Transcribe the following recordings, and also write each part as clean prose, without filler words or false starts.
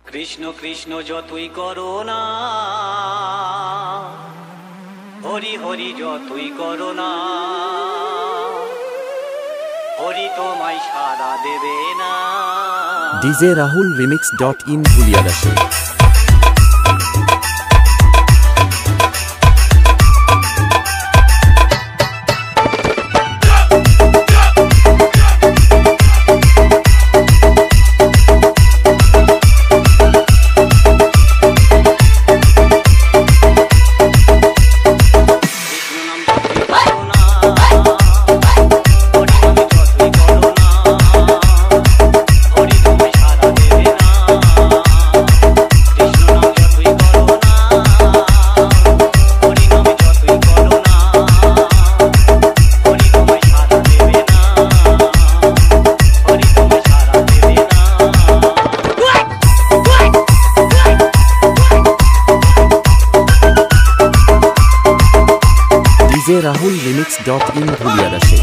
কৃষ্ণ কৃষ্ণ যতই করো না, হরি হরি যতই করো না, হরি তোমায় সাড়া দেবে না। DJ Rahul Remix.in Bhuliarashe DJ Rahul Remix.in Bhuliarashe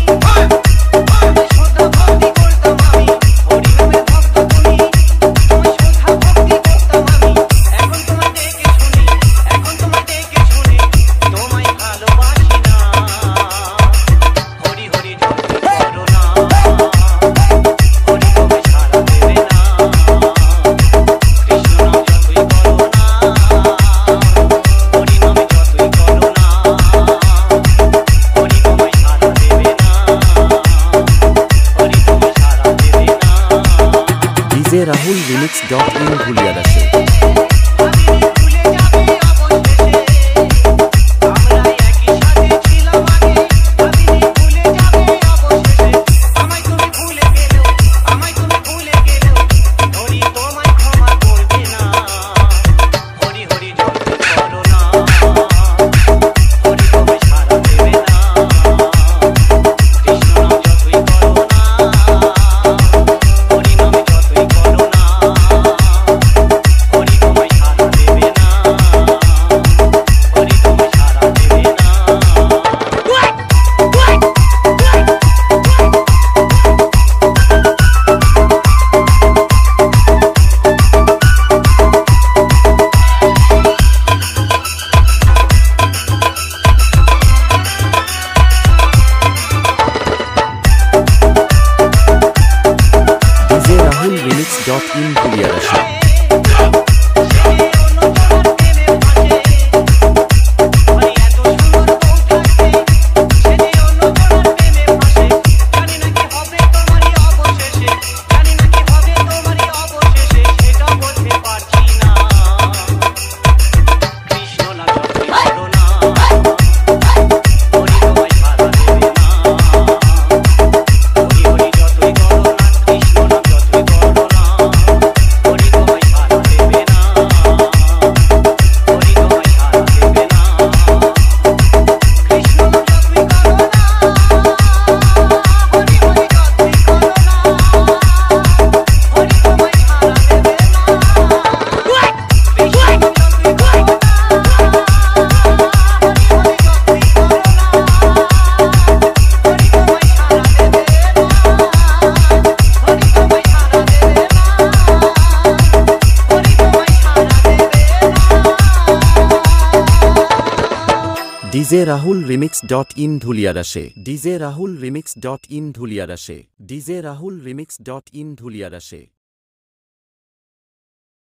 DJ Rahul Remix.in Bhuliarashe Remix.in Bhuliarashe DJ Rahul Remix.in Bhuliarashe DJ Rahul Remix.in Bhuliarashe DJ Rahul Remix.in Bhuliarashe